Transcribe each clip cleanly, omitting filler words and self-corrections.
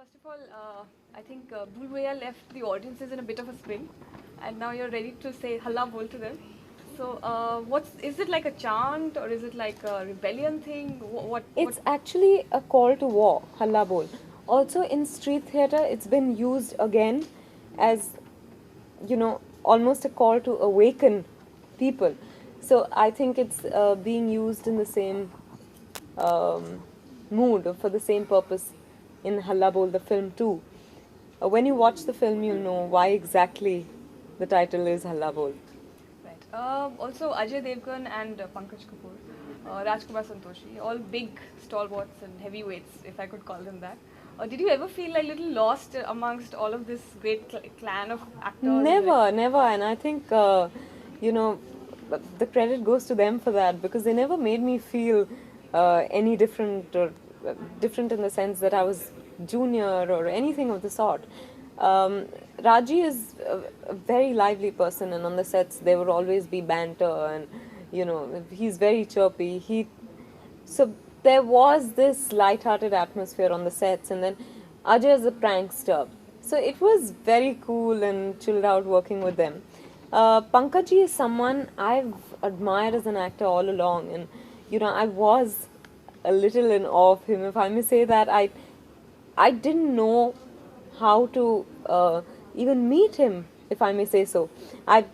First of all, I think Bhool Bhulaiya left the audiences in a bit of a spin, and now you're ready to say Halla Bol to them. So, is it like a chant or is it like a rebellion thing? It's actually a call to war, Halla Bol. Also, in street theatre, it's been used again as, almost a call to awaken people. So I think it's being used in the same mood or for the same purpose in Halla Bol, the film too. When you watch the film, you'll know why exactly the title is Halla Bol. Right. Also, Ajay Devgan and Pankaj Kapoor, Rajkumar Santoshi, all big stalwarts and heavyweights, if I could call them that. Did you ever feel like a little lost amongst all of this great clan of actors? Never. And I think, the credit goes to them for that because they never made me feel any different or different in the sense that I was junior or anything of the sort. Raji is a very lively person, and on the sets there would always be banter, and he's very chirpy. So there was this light-hearted atmosphere on the sets, and then Ajay is a prankster. So it was very cool and chilled out working with them. Pankaji is someone I've admired as an actor all along, and I was a little in awe of him, if I may say that. I didn't know how to even meet him, if I may say so. I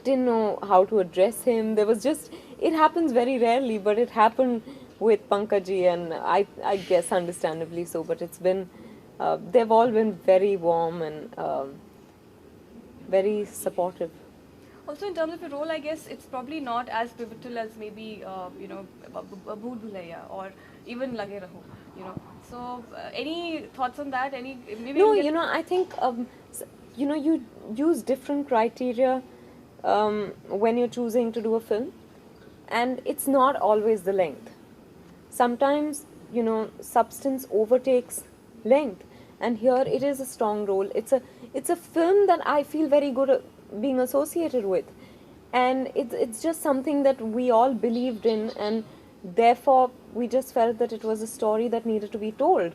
didn't know how to address him. There was just, it happens very rarely, but it happened with Pankaji, and I guess understandably so. But it's been, they've all been very warm and very supportive. Also, in terms of your role, I guess it's probably not as pivotal as maybe Bhool Bhulaiya or even Lage Raho. So any thoughts on that? Any maybe no, I think you use different criteria when you're choosing to do a film, and it's not always the length. Sometimes substance overtakes length, and here it is a strong role. It's a film that I feel very good at being associated with, and it's just something that we all believed in, and therefore we just felt that it was a story that needed to be told.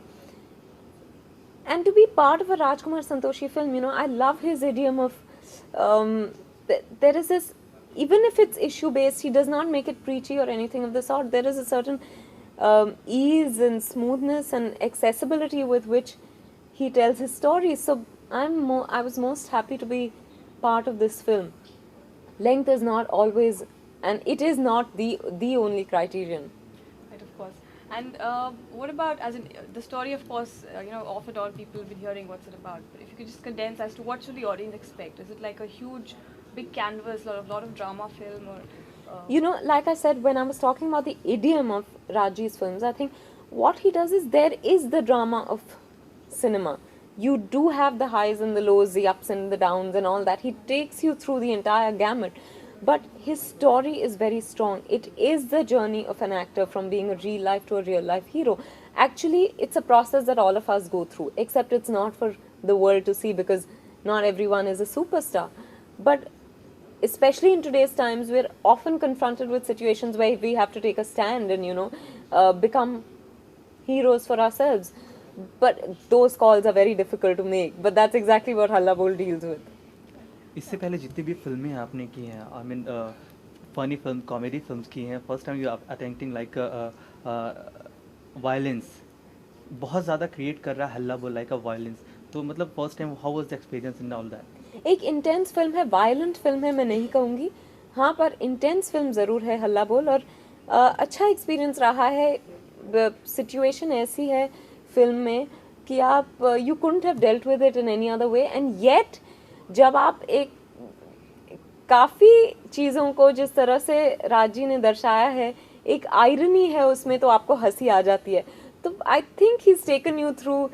And to be part of a Rajkumar Santoshi film, I love his idiom of there is this, even if it's issue based, he does not make it preachy or anything of the sort. There is a certain ease and smoothness and accessibility with which he tells his stories. So I was most happy to be part of this film. Length is not always, and it is not the only criterion. Right, of course. And what about, as in the story, of course, off and on people have been hearing what's it about. But if you could just condense as to what should the audience expect? Is it like a huge, big canvas, lot of drama film, or? Like I said, when I was talking about the idiom of Raji's films, I think what he does is there is the drama of cinema. You do have the highs and the lows, the ups and the downs and all that. He takes you through the entire gamut. But his story is very strong. It is the journey of an actor from being a real life to a real life hero. Actually, it's a process that all of us go through, except it's not for the world to see because not everyone is a superstar. But especially in today's times, we're often confronted with situations where we have to take a stand and, become heroes for ourselves. But those calls are very difficult to make. But that's exactly what Halla Bol deals with. इससे पहले जितनी भी फिल्में आपने की हैं, I mean funny film, comedy films की हैं, first time you attempting like violence बहुत ज़्यादा क्रिएट कर रहा है हल्ला बोल लाइक अ वायलेंस. तो मतलब first time how was the experience in all that? एक इंटेंस फिल्म है, वायलेंट फिल्म है मैं नहीं कहूँगी, हाँ, पर इंटेंस फिल्म ज़रूर है हल्ला बोल, और अच्छा एक्सपीरियंस रहा है. सिचुएशन ऐसी है फिल्म में कि आप you couldn't have dealt with it in any other way, and yet जब आप एक काफ़ी चीज़ों को जिस तरह से राजी ने दर्शाया है, एक आयरनी है उसमें, तो आपको हंसी आ जाती है. तो I think he is taken you through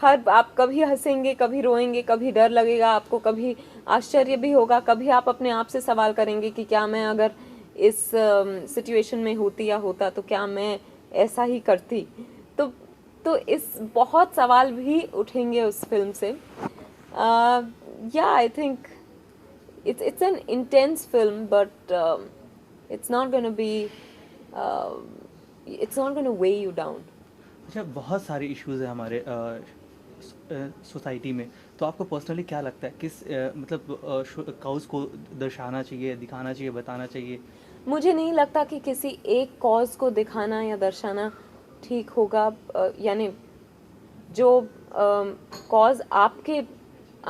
आप कभी हंसेंगे, कभी रोएंगे, कभी डर लगेगा आपको, कभी आश्चर्य भी होगा, कभी आप अपने आप से सवाल करेंगे कि क्या मैं अगर इस सिचुएशन में होती या होता तो क्या मैं ऐसा ही करती. तो इस बहुत सवाल भी उठेंगे उस फिल्म से. I think it's an intense film, but it's not going to be it's not going to weigh you down. अच्छा, बहुत सारे इश्यूज़ हैं हमारे सोसाइटी में, तो आपको पर्सनली क्या लगता है किस मतलब काउज़ को दर्शाना चाहिए, दिखाना चाहिए, बताना चाहिए? मुझे नहीं लगता कि किसी एक कॉज को दिखाना या दर्शाना ठीक होगा। यानी जो कॉज आपके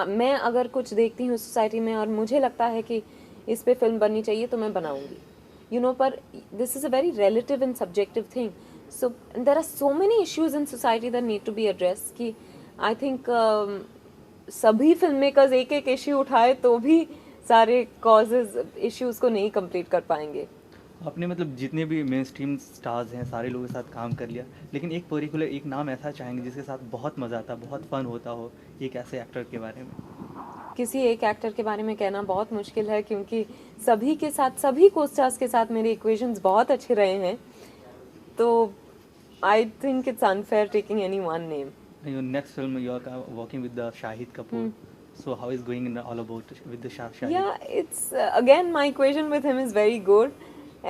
मैं अगर कुछ देखती हूँ सोसाइटी में और मुझे लगता है कि इस पे फिल्म बननी चाहिए तो मैं बनाऊंगी, पर this is a very relative and subjective thing. So there are so many issues in society that need to be address कि आई थिंक सभी फिल्म मेकर्स एक एक इश्यू उठाए तो भी सारे कॉजेज इश्यूज को नहीं कंप्लीट कर पाएंगे। आपने मतलब जितने भी मेन स्ट्रीम स्टार्स हैं सारे लोगों के साथ काम कर लिया, लेकिन एक पर्टिकुलर एक नाम ऐसा चाहेंगे जिसके साथ बहुत मज़ा आता, बहुत फ़न होता हो, एक ऐसे एक्टर के बारे में? किसी एक एक्टर के बारे में कहना बहुत मुश्किल है क्योंकि सभी के साथ सभी को स्टार्स के साथ मेरे इक्वेशंस बहुत अच्छे रहे हैं, तो I think it's unfair taking any one name. Your next film you are working with the Shahid Kapoor. So how is going in all about with the Shahid? Yeah, it's again my equation with him is very good,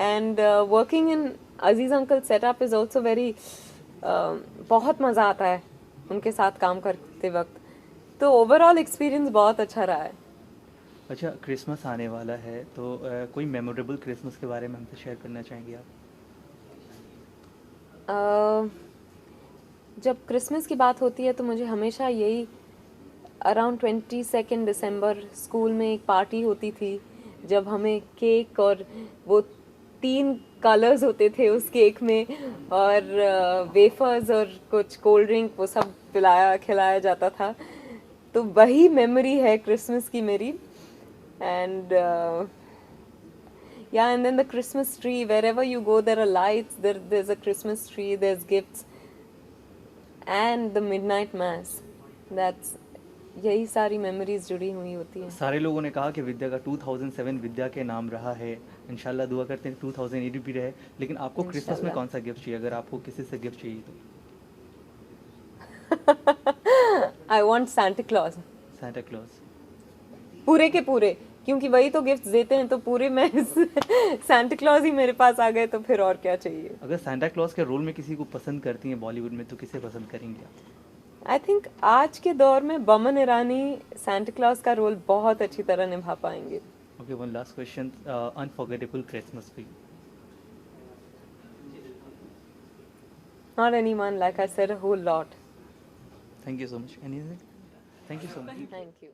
and working in Aziz Uncle setup is also very बहुत मज़ा आता है उनके साथ काम करते वक्त, तो ओवरऑल एक्सपीरियंस बहुत अच्छा रहा है। अच्छा, क्रिसमस आने वाला है तो कोई मेमोरेबल क्रिसमस के बारे में हमसे शेयर करना चाहेंगे आप? जब क्रिसमस की बात होती है तो मुझे हमेशा यही अराउंड 22 दिसंबर स्कूल में एक पार्टी होती थी जब हमें केक और वो 3 कलर्स होते थे उस केक में और वेफर्स और कुछ कोल्ड ड्रिंक वो सब खिलाया जाता था, तो वही मेमोरी है क्रिसमस की मेरी। And yeah, and then the Christmas tree, wherever you go there are lights, there's a Christmas tree, there's gifts, and the midnight mass. That's यही सारी मेमोरीज जुड़ी हुई होती हैं। सारे लोगों ने कहा कि विद्या का 2007 विद्या के नाम रहा है, इंशाल्लाह दुआ करते हैं 2008 भी रहे, लेकिन आपको क्रिसमस में कौन सा गिफ्ट चाहिए अगर आपको किसी से गिफ्ट चाहिए तो? I want Santa Claus, Santa Claus. पूरे के पूरे, क्योंकि वही तो गिफ्ट देते हैं, तो पूरे में Santa Claus ही मेरे पास आ गए तो फिर और क्या चाहिए। अगर सांता क्लॉज के रोल में किसी को पसंद करती हैं बॉलीवुड में तो किसे पसंद करेंगे आप? आई थिंक आज के दौर में बमन ईरानी Santa Claus का रोल बहुत अच्छी तरह निभा पाएंगे। Okay, one last question. Unforgettable Christmas for you. Not anyone, like I said, a whole lot. Thank you so much. Anything? Thank you so much. Thank you.